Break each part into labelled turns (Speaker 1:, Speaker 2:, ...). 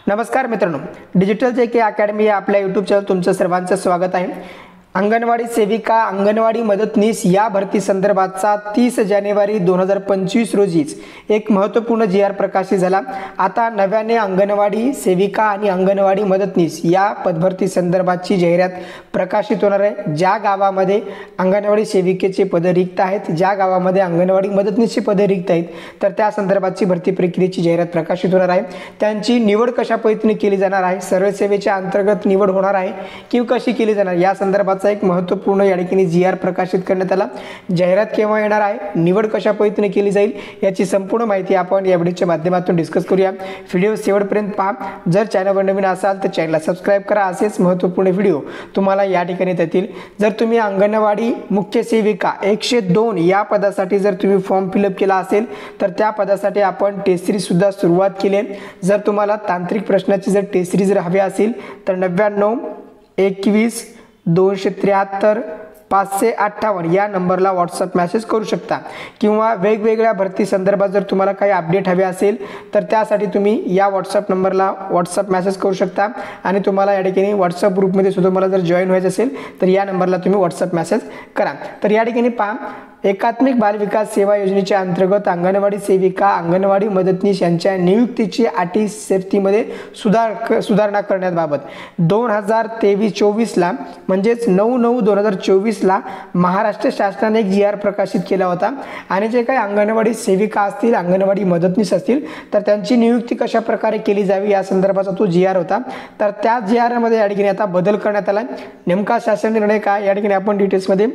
Speaker 1: नमस्कार मित्रांनो, डिजिटल जे अकॅडमी या आपल्या यूट्यूब चॅनल तुमचं सर्वांचं स्वागत आहे। अंगणवाडी सेविका, अंगणवाडी मदतनीस या भरती संदर्भातचा 30 जानेवारी 2025 रोजीच एक महत्त्वपूर्ण जी.आर. प्रकाशित झाला। आता नव्याने अंगणवाडी सेविका आणि अंगणवाडी मदतनीस या पदभरती संदर्भातची जाहिरात प्रकाशित होणार आहे। ज्या गावामध्ये अंगणवाडी सेविकेचे पद रिक्त आहेत, ज्या गावामध्ये अंगणवाडी मदतनीसची पदे रिक्त आहेत, तर त्या संदर्भातची भरती प्रक्रियेची जाहिरात प्रकाशित होणार आहे। त्यांची निवड कशा पद्धतीने केली जाणार आहे, सरळ सेवेच्या अंतर्गत निवड होणार आहे किंवा कशी केली जाणार या संदर्भात एक महत्त्वपूर्ण या ठिकाणी जी.आर. प्रकाशित करण्यात आला। जाहिरात केव्हा येणार आहे, निवड कशा पद्धतीने केली जाईल याची संपूर्ण माहिती आपण या व्हिडिओच्या माध्यमातून डिस्कस करूया। व्हिडिओ शेवटपर्यंत पहा। जर चॅनलवर नवीन असाल तर चॅनलला सबस्क्राइब करा। असेच महत्त्वपूर्ण व्हिडिओ तुम्हाला या ठिकाणी येतील। जर तुम्ही अंगणवाडी मुख्य सेविका 102 या पदासाठी जर तुम्ही फॉर्म फिलअप केला असेल तर त्या पदासाठी आपण टेस्ट सीरीज सुद्धा सुरुवात केली आहे। जर तुम्हाला तांत्रिक प्रश्नाची जर टेस्ट सीरीज हवी असेल तर 99 21 273 558 या नंबरला व्हॉट्सअप मेसेज करू शकता किंवा वेगवेगळ्या भरती संदर्भात जर तुम्हाला काही अपडेट हवे असेल तर त्यासाठी तुम्ही या व्हॉट्सअप नंबरला व्हॉट्सअप मेसेज करू शकता आणि तुम्हाला या ठिकाणी व्हॉट्सअप ग्रुपमध्ये सुद्धा तुम्हाला जर जॉईन व्हायचं असेल तर या नंबरला तुम्ही व्हॉट्सअप मेसेज करा। तर या ठिकाणी पहा, एकात्मिक बाल विकास सेवा योजनेच्या अंतर्गत अंगणवाडी सेविका, अंगणवाडी मदतनीस यांच्या नियुक्तीची अटी शर्तीमध्ये सुधारणा करण्याबाबत 2023-24 ला म्हणजेच 9/9/2024 ला महाराष्ट्र शासनाने एक जी.आर. प्रकाशित केला होता आणि जे काही अंगणवाडी सेविका असतील, अंगणवाडी मदतनीस असतील तर त्यांची नियुक्ती कशा प्रकारे केली जावी या संदर्भाचा तो जी.आर. होता। तर त्या जी.आर. मध्ये या ठिकाणी आता बदल करण्यात आला। नेमका शासन निर्णय काय या ठिकाणी आपण डिटेल्समध्ये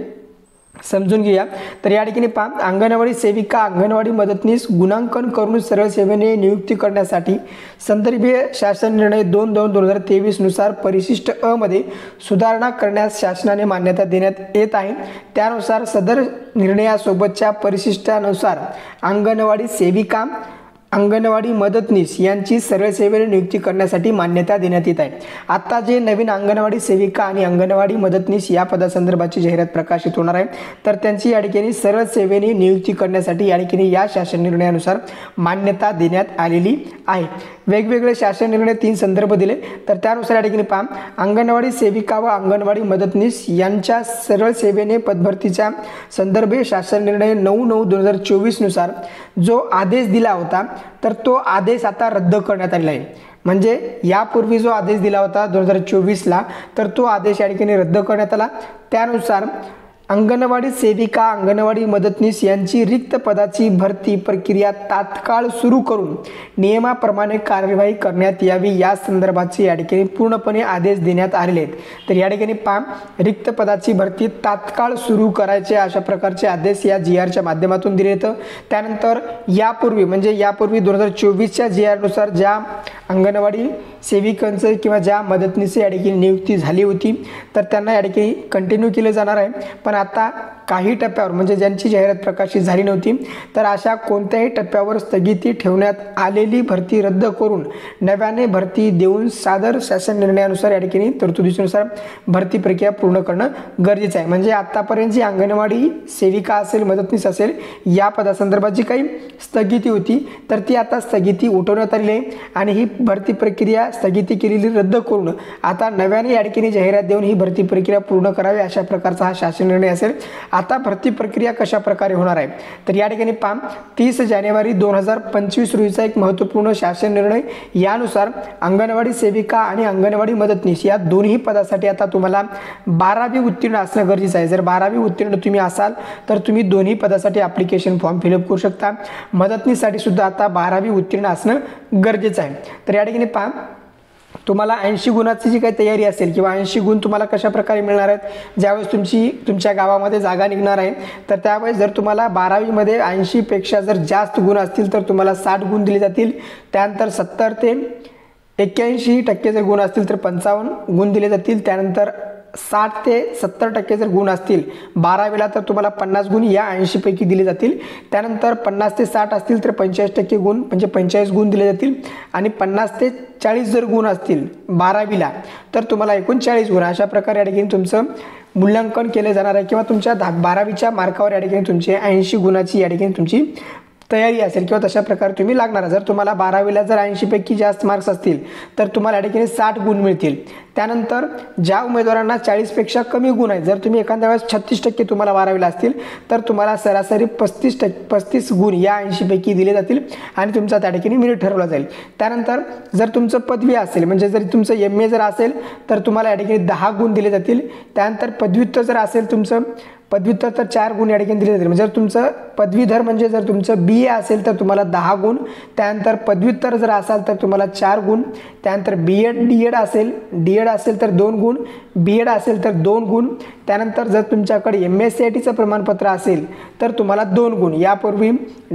Speaker 1: समजून घेऊया। तर या ठिकाणी पहा, अंगणवाडी सेविका, अंगणवाडी मदतनीस गुणांकन करून सरळ सेवेने नियुक्ती करण्यासाठी संदर्भीय शासन निर्णय 2/2/2023 नुसार परिशिष्ट अ मध्ये सुधारणा करण्यास शासनाने मान्यता देण्यात येत आहे। त्यानुसार सदर निर्णयासोबतच्या परिशिष्टानुसार अंगणवाडी सेविका, अंगणवाडी मदतनीस यांची सरळ सेवेने नियुक्ती करण्यासाठी मान्यता देण्यात येत आहे। आता जे नवीन अंगणवाडी सेविका आणि अंगणवाडी मदतनीस या पदासंदर्भाची जाहिरात प्रकाशित होणार आहे तर त्यांची या ठिकाणी सरळ सेवेने नियुक्ती करण्यासाठी या ठिकाणी या शासन निर्णयानुसार मान्यता देण्यात आलेली आहे। वेगवेगळे शासन निर्णय 3 संदर्भ दिले तर त्यानुसार या ठिकाणी पहा, अंगणवाडी सेविका व अंगणवाडी मदतनीस यांच्या सरळ सेवेने पदभरतीच्या संदर्भीय शासन निर्णय 9/9/2024 नुसार जो आदेश दिला होता तर तो आदेश आता रद्द करण्यात आलेला आहे। म्हणजे यापूर्वी जो आदेश दिला होता 2024 ला तर तो आदेश या ठिकाणी रद्द करण्यात आला। त्यानुसार अंगणवाडी सेविका, अंगणवाडी मदतनीस यांची रिक्त पदाची भरती प्रक्रिया तात्काळ सुरू करून नियमाप्रमाणे कार्यवाही करण्यात यावी या संदर्भाचे या ठिकाणी पूर्णपणे आदेश देण्यात आलेले आहेत। तर या ठिकाणी पहा, रिक्त पदाची भरती तात्काळ सुरू करायचे अशा प्रकारचे आदेश या जी.आर.च्या माध्यमातून दिले आहेत। त्यानंतर यापूर्वी 2024च्या जी.आर. नुसार ज्या अंगणवाडी सेविकांचं किंवा ज्या मदतनीस या ठिकाणी नियुक्ती झाली होती तर त्यांना या ठिकाणी कंटिन्यू केलं जाणार आहे। पण आता काही टप्प्यावर म्हणजे ज्यांची जाहिरात प्रकाशित झाली नव्हती तर अशा कोणत्याही टप्प्यावर स्थगिती ठेवण्यात आलेली भरती रद्द करून नव्याने भरती देऊन सादर शासन निर्णयानुसार या ठिकाणी तरतुदीनुसार भरती प्रक्रिया पूर्ण करणं गरजेचं आहे। म्हणजे आतापर्यंत जी अंगणवाडी सेविका असेल, मदतनीस असेल या पदासंदर्भात जी काही स्थगिती होती तर ती आता स्थगिती उठवण्यात आलेली आहे आणि ही भरती प्रक्रिया स्थगिती केलेली रद्द करून आता नव्याने या ठिकाणी जाहिरात देऊन ही भरती प्रक्रिया पूर्ण करावी अशा प्रकारचा हा शासन निर्णय असेल। आता भरती प्रक्रिया कशा प्रकारे होणार आहे तर या ठिकाणी पहा, 30 जानेवारी 2025 रोजीचा एक महत्त्वपूर्ण शासन निर्णय। यानुसार अंगणवाडी सेविका आणि अंगणवाडी मदतनीस या दोन्ही पदासाठी आता तुम्हाला 12वी उत्तीर्ण असणं गरजेचं आहे। जर 12वी उत्तीर्ण तुम्ही असाल तर तुम्ही दोन्ही पदासाठी ॲप्लिकेशन फॉर्म फिलअप करू शकता। मदतनीससाठी सुद्धा आता 12वी उत्तीर्ण असणं गरजेचं आहे। तर या ठिकाणी पहा, तुम्हाला 80 गुणाची जी काही तयारी असेल किंवा 80 गुण तुम्हाला कशा प्रकारे मिळणार आहेत ज्यावेळेस तुमच्या गावामध्ये जागा निघणार आहे तर त्यावेळेस जर तुम्हाला 12वी मध्ये 80 पेक्षा जर जास्त गुण असतील तर तुम्हाला 60 गुण दिले जातील। त्यानंतर 70 ते 81% जर गुण असतील तर 55 गुण दिले जातील। त्यानंतर 60 ते 70% जर गुण असतील 12वीला तर तुम्हाला 50 गुण या 80 पैकी दिले जातील। त्यानंतर 50 ते 60 असतील तर 45% गुण म्हणजे 45 गुण दिले जातील आणि 50 ते 40 जर गुण असतील 12वीला तर तुम्हाला एकूण 40 गुण अशा प्रकारे या ठिकाणी तुमचं मूल्यांकन केले जाणार आहे किंवा तुमच्या 12वीच्या मार्कावर या ठिकाणी तुमचे 80 गुणाची या ठिकाणी तुमची तयारी असेल किंवा तशा प्रकारे तुम्ही लागणार. जर तुम्हाला 12वीला जर 80 पैकी जास्त मार्क्स असतील तर तुम्हाला या ठिकाणी 60 गुण मिळतील. त्यानंतर ज्या उमेदवारांना 40 पेक्षा कमी गुण आहेत, जर तुम्ही एखाद्या वेळेस 36% तुम्हाला 12वीला असतील तर तुम्हाला सरासरी 35 गुण या 80 पैकी दिले जातील आणि तुमचा त्या ठिकाणी मेरिट ठरवला जाईल. त्यानंतर जर तुमचं पदवी असेल, म्हणजे जर तुमचं MA जर असेल तर तुम्हाला या ठिकाणी 10 गुण दिले जातील. त्यानंतर पदव्युत्तर जर असेल तुमचं पदव्युत्तर तर 4 गुण या ठिकाणी दिले जातील. म्हणजे जर तुमचं पदवीधर म्हणजे जर तुमचं BA असेल तर तुम्हाला 10 गुण, त्यानंतर पदव्युत्तर जर असाल तर तुम्हाला 4 गुण, त्यानंतर DED असेल तर 2 गुण, BEd असेल तर 2 गुण, त्यानंतर जर तुमच्याकडे MSCITचं प्रमाणपत्र असेल तर तुम्हाला 2 गुण. यापूर्वी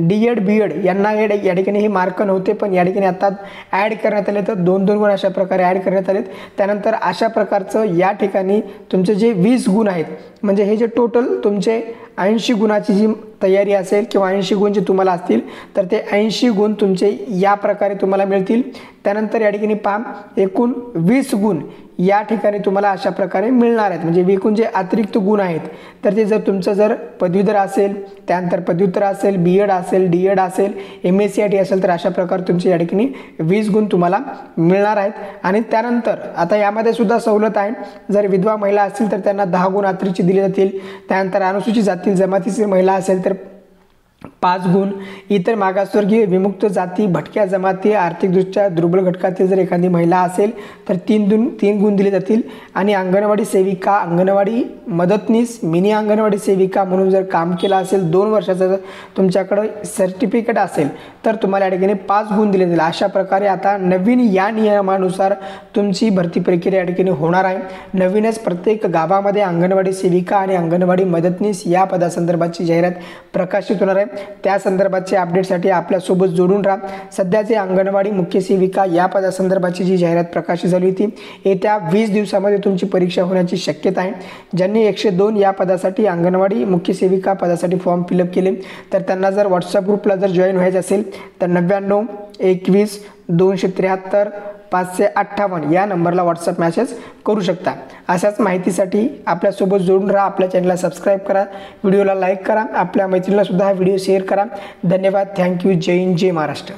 Speaker 1: DED BEd यांना या ठिकाणी हे मार्क नव्हते, पण या ठिकाणी आता ॲड करण्यात आले तर 2-2 गुण अशा प्रकारे ॲड करण्यात आलेत. त्यानंतर अशा प्रकारचं या ठिकाणी तुमचे जे 20 गुण आहेत, म्हणजे हे जे टोटल तुमचे 80 गुणाची जी तयारी असेल किंवा 80 गुण जे तुम्हाला असतील तर ते 80 गुण तुमचे या प्रकारे तुम्हाला मिळतील. त्यानंतर या ठिकाणी पहा एकूण 20 गुण या ठिकाणी तुम्हाला अशा प्रकारे मिळणार आहेत. म्हणजे एकूण जे अतिरिक्त गुण आहेत तर ते जर तुमचं जर पदवीधर असेल, त्यानंतर पदव्युत्तर असेल, BEd असेल, DED असेल, MSCIT असेल तर अशा प्रकारे तुमचे या ठिकाणी 20 गुण तुम्हाला मिळणार आहेत. आणि त्यानंतर आता यामध्ये सुद्धा सवलत आहे. जर विधवा महिला असतील तर त्यांना 10 गुण अतिरिक्त दिले जातील. त्यानंतर अनुसूचित जाती जमातीची महिला असेल तर 5 गुण, इतर मागासवर्गीय, विमुक्त जाती, भटक्या जमाती, आर्थिकदृष्ट्या दुर्बल घटकातील जर एखादी महिला असेल तर 3 गुण दिले जातील. आणि अंगणवाडी सेविका, अंगणवाडी मदतनीस, मिनी अंगणवाडी सेविका म्हणून जर काम केलं असेल 2 वर्षाचं जर तुमच्याकडं सर्टिफिकेट असेल तर तुम्हाला या ठिकाणी 5 गुण दिले जातील. अशा प्रकारे आता नवीन या नियमानुसार तुमची भरती प्रक्रिया या ठिकाणी होणार आहे. नवीनच प्रत्येक गावामध्ये अंगणवाडी सेविका आणि अंगणवाडी मदतनीस या पदासंदर्भाची जाहिरात प्रकाशित होणार आहे. त्या संदर्भाचे अपडेटसाठी आपल्यासोबत जोडून राहा. सध्याचे अंगणवाडी मुख्य सेविका या पदासंदर्भाची जी जाहिरात प्रकाशित झाली होती, येत्या 20 दिवसामध्ये तुमची परीक्षा होण्याची शक्यता आहे. ज्यांनी 102 या पदासाठी अंगणवाडी मुख्य सेविका पदासाठी फॉर्म फिलअप केले तर त्यांना जर व्हॉट्सअप ग्रुपला जर जॉईन व्हायचं असेल तर 99 21 273 558 या नंबरला व्हॉट्सअप मेसेज करू शकता. अशाच माहितीसाठी आपल्यासोबत जोडून राहा. आपल्या चॅनलला सबस्क्राईब करा, व्हिडिओला लाईक करा, आपल्या मैत्रिणीला सुद्धा हा व्हिडिओ शेअर करा. धन्यवाद. थँक्यू. जय हिंद, जय महाराष्ट्र.